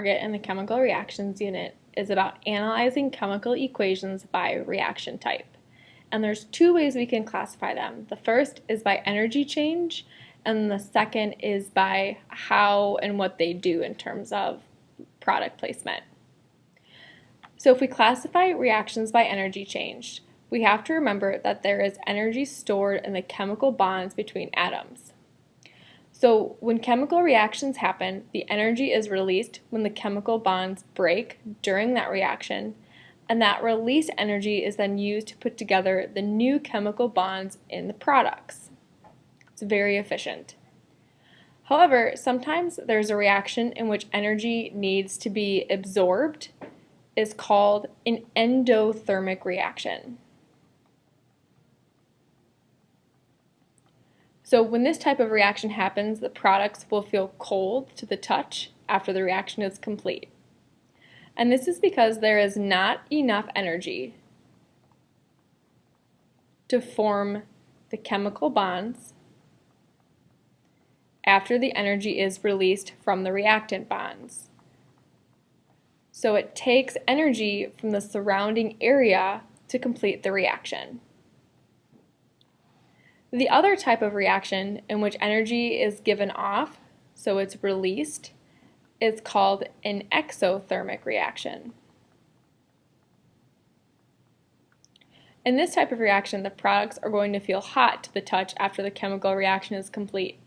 target in the chemical reactions unit is about analyzing chemical equations by reaction type. And there's two ways we can classify them. The first is by energy change, and the second is by how and what they do in terms of product placement. So if we classify reactions by energy change, we have to remember that there is energy stored in the chemical bonds between atoms. So when chemical reactions happen, the energy is released when the chemical bonds break during that reaction, and that released energy is then used to put together the new chemical bonds in the products. It's very efficient. However, sometimes there's a reaction in which energy needs to be absorbed. It's called an endothermic reaction. So when this type of reaction happens, the products will feel cold to the touch after the reaction is complete. And this is because there is not enough energy to form the chemical bonds after the energy is released from the reactant bonds. So it takes energy from the surrounding area to complete the reaction. The other type of reaction in which energy is given off, so it's released, is called an exothermic reaction. In this type of reaction, the products are going to feel hot to the touch after the chemical reaction is complete.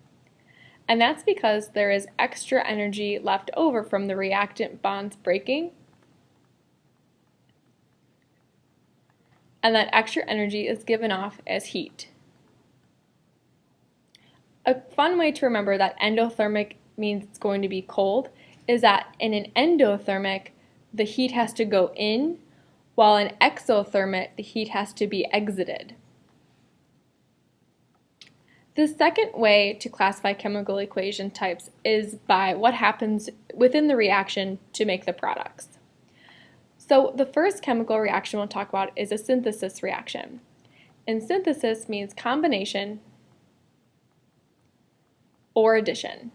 And that's because there is extra energy left over from the reactant bonds breaking, and that extra energy is given off as heat. A fun way to remember that endothermic means it's going to be cold is that in an endothermic, the heat has to go in, while in exothermic, the heat has to be exited. The second way to classify chemical equation types is by what happens within the reaction to make the products. So the first chemical reaction we'll talk about is a synthesis reaction. And synthesis means combination or addition.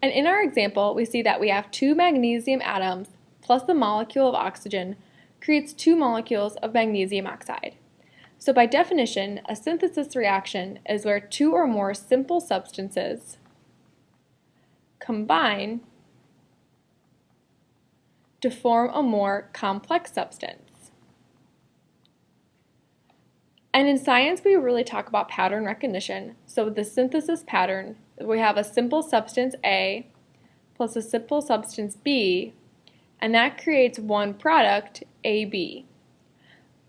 And in our example, we see that we have two magnesium atoms plus the molecule of oxygen creates two molecules of magnesium oxide. So by definition, a synthesis reaction is where two or more simple substances combine to form a more complex substance. And in science, we really talk about pattern recognition. So the synthesis pattern, we have a simple substance A plus a simple substance B, and that creates one product, AB.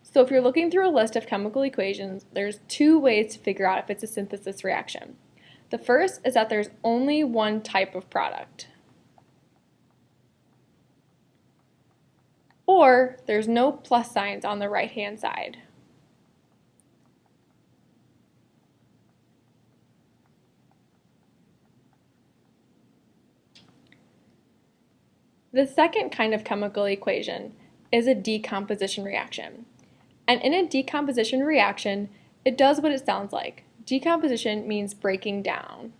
So if you're looking through a list of chemical equations, there's two ways to figure out if it's a synthesis reaction. The first is that there's only one type of product, or there's no plus signs on the right-hand side. The second kind of chemical equation is a decomposition reaction. And in a decomposition reaction, it does what it sounds like. Decomposition means breaking down.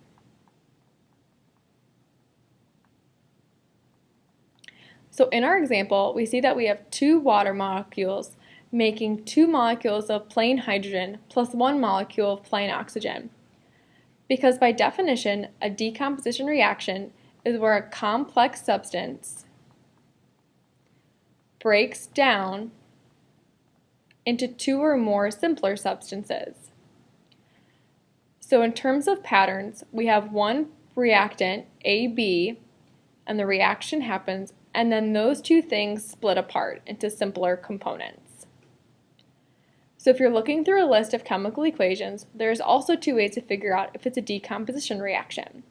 So in our example, we see that we have two water molecules making two molecules of plain hydrogen plus one molecule of plain oxygen. Because by definition, a decomposition reaction is where a complex substance breaks down into two or more simpler substances. So in terms of patterns, we have one reactant, AB, and the reaction happens, and then those two things split apart into simpler components. So if you're looking through a list of chemical equations, there's also two ways to figure out if it's a decomposition reaction.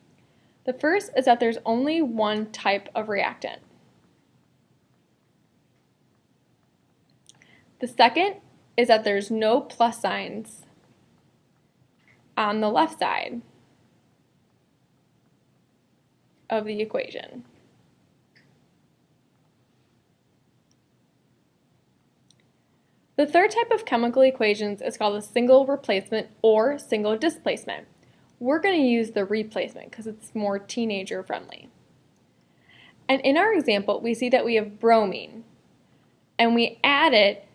The first is that there's only one type of reactant. The second is that there's no plus signs on the left side of the equation. The third type of chemical equations is called a single replacement or single displacement, we're going to use the replacement because it's more teenager friendly. And in our example, we see that we have bromine, and we add it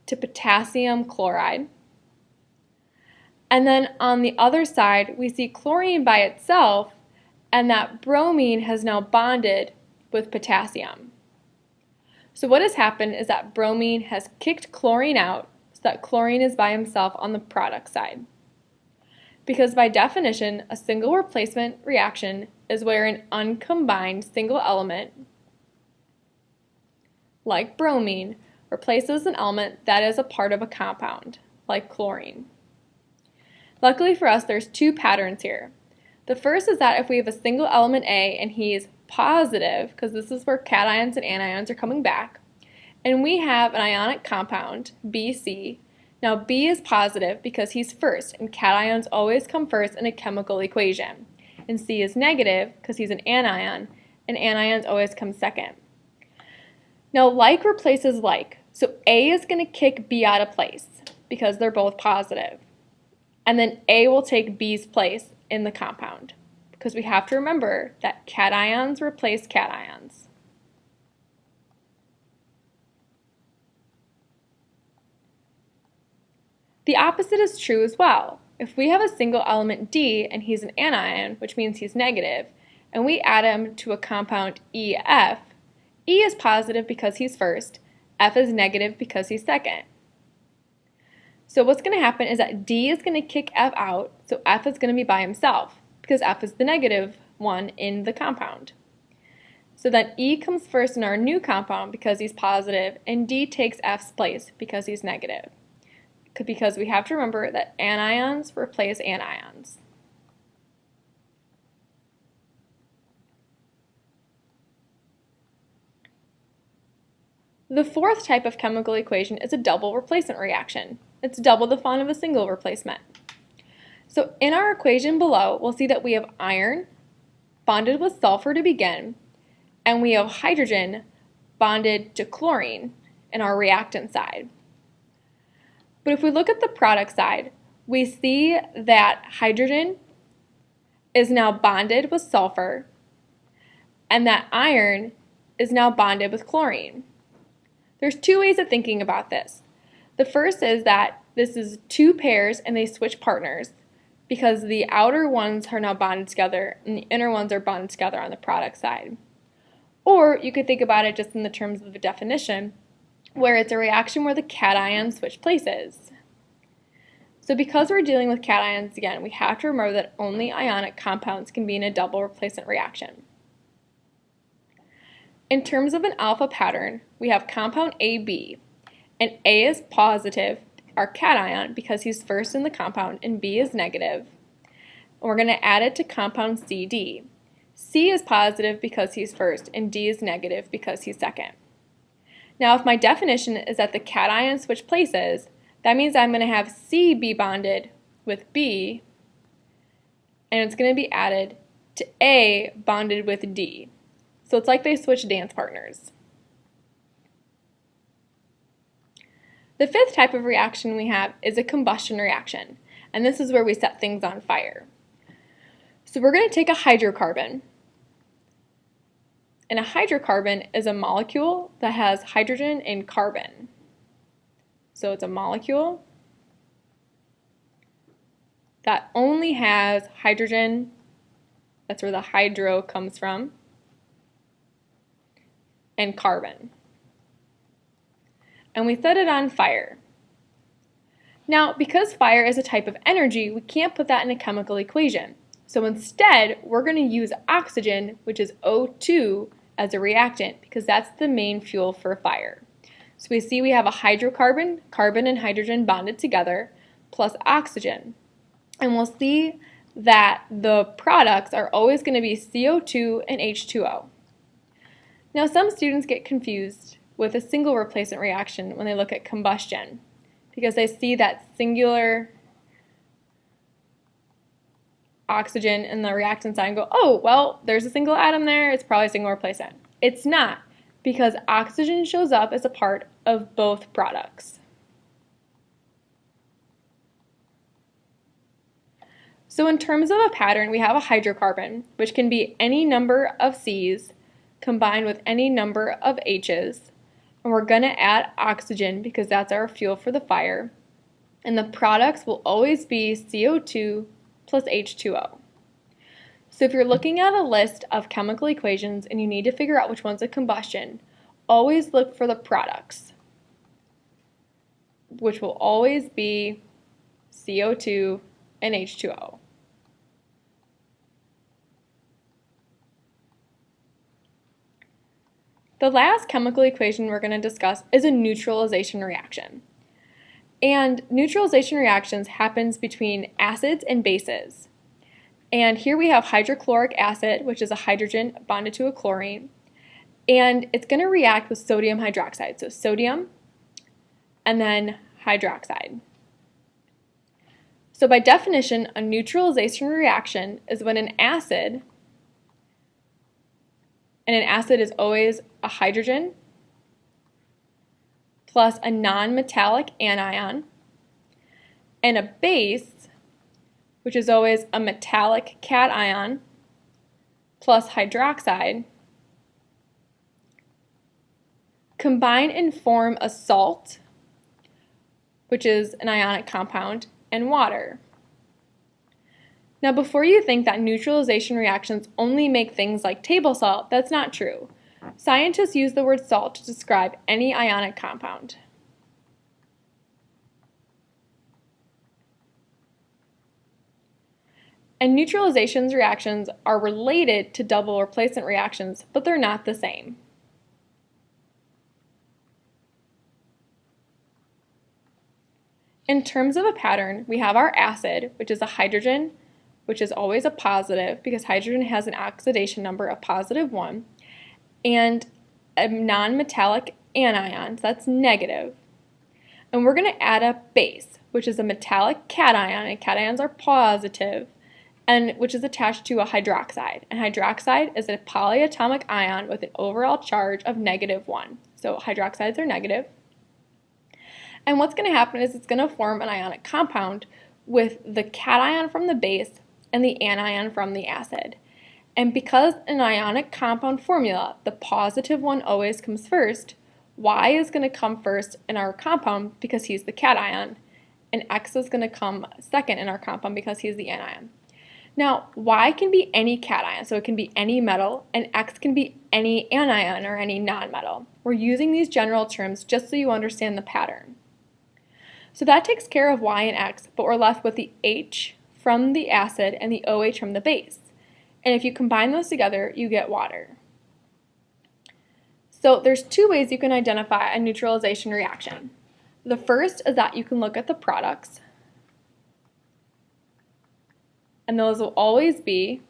to potassium chloride. And then on the other side, we see chlorine by itself, and that bromine has now bonded with potassium. So what has happened is that bromine has kicked chlorine out, so that chlorine is by himself on the product side. Because by definition, a single replacement reaction is where an uncombined single element, like bromine, replaces an element that is a part of a compound, like chlorine. Luckily for us, there's two patterns here. The first is that if we have a single element A and he's positive, because this is where cations and anions are coming back, and we have an ionic compound, BC. Now B is positive because he's first, and cations always come first in a chemical equation. And C is negative because he's an anion, and anions always come second. Now like replaces like, so A is going to kick B out of place because they're both positive. And then A will take B's place in the compound because we have to remember that cations replace cations. The opposite is true as well. If we have a single element D and he's an anion, which means he's negative, and we add him to a compound EF, E is positive because he's first, F is negative because he's second. So what's going to happen is that D is going to kick F out, so F is going to be by himself because F is the negative one in the compound. So then E comes first in our new compound because he's positive, and D takes F's place because he's negative. Because we have to remember that anions replace anions. The fourth type of chemical equation is a double replacement reaction. It's double the fun of a single replacement. So in our equation below, we'll see that we have iron bonded with sulfur to begin, and we have hydrogen bonded to chlorine in our reactant side. But if we look at the product side, we see that hydrogen is now bonded with sulfur, and that iron is now bonded with chlorine. There's two ways of thinking about this. The first is that this is two pairs and they switch partners because the outer ones are now bonded together and the inner ones are bonded together on the product side. Or you could think about it just in the terms of a definition, where it's a reaction where the cations switch places. So because we're dealing with cations again, we have to remember that only ionic compounds can be in a double replacement reaction. In terms of an alpha pattern, we have compound AB, and A is positive, our cation, because he's first in the compound, and B is negative. And we're going to add it to compound CD. C is positive because he's first, and D is negative because he's second. Now, if my definition is that the cations switch places, that means I'm going to have C be bonded with B, and it's going to be added to A bonded with D. So it's like they switch dance partners. The fifth type of reaction we have is a combustion reaction, and this is where we set things on fire. So we're going to take a hydrocarbon, and a hydrocarbon is a molecule that has hydrogen and carbon. So it's a molecule that only has hydrogen, that's where the hydro comes from, and carbon. And we set it on fire. Now, because fire is a type of energy, we can't put that in a chemical equation. So instead, we're going to use oxygen, which is O2, as a reactant because that's the main fuel for fire. So we see we have a hydrocarbon, carbon and hydrogen bonded together, plus oxygen. And we'll see that the products are always going to be CO2 and H2O. Now, some students get confused with a single replacement reaction when they look at combustion because they see that singular oxygen in the reactant side and go, oh, well, there's a single atom there, it's probably a single replacement. It's not, because oxygen shows up as a part of both products. So in terms of a pattern, we have a hydrocarbon, which can be any number of C's combined with any number of H's. And we're going to add oxygen because that's our fuel for the fire. And the products will always be CO2 plus H2O. So if you're looking at a list of chemical equations and you need to figure out which one's a combustion, always look for the products, which will always be CO2 and H2O. The last chemical equation we're going to discuss is a neutralization reaction. And neutralization reactions happens between acids and bases. And here we have hydrochloric acid, which is a hydrogen bonded to a chlorine. And it's going to react with sodium hydroxide. So sodium and then hydroxide. So by definition, a neutralization reaction is when an acid, and an acid is always a hydrogen plus a non-metallic anion, and a base, which is always a metallic cation plus hydroxide, combine and form a salt, which is an ionic compound, and water. Now, before you think that neutralization reactions only make things like table salt, that's not true. Scientists use the word salt to describe any ionic compound. And neutralization reactions are related to double replacement reactions, but they're not the same. In terms of a pattern, we have our acid, which is a hydrogen, which is always a positive because hydrogen has an oxidation number of +1, and a non-metallic anion, so that's negative. And we're going to add a base, which is a metallic cation, and cations are positive, and which is attached to a hydroxide. And hydroxide is a polyatomic ion with an overall charge of -1. So hydroxides are negative. And what's going to happen is it's going to form an ionic compound with the cation from the base and the anion from the acid. And because an ionic compound formula, the positive one always comes first, Y is going to come first in our compound because he's the cation, and X is going to come second in our compound because he's the anion. Now, Y can be any cation, so it can be any metal, and X can be any anion or any nonmetal. We're using these general terms just so you understand the pattern. So that takes care of Y and X, but we're left with the H from the acid and the OH from the base. And if you combine those together, you get water. So there's two ways you can identify a neutralization reaction. The first is that you can look at the products, and those will always be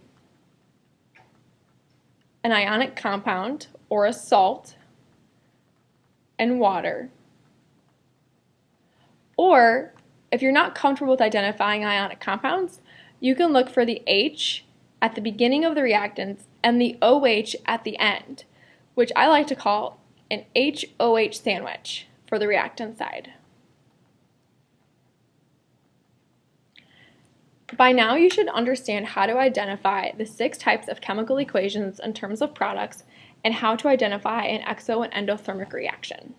an ionic compound or a salt and water. Or if you're not comfortable with identifying ionic compounds, you can look for the H at the beginning of the reactants and the OH at the end, which I like to call an HOH sandwich for the reactant side. By now you should understand how to identify the 6 types of chemical equations in terms of products and how to identify an exo and endothermic reaction.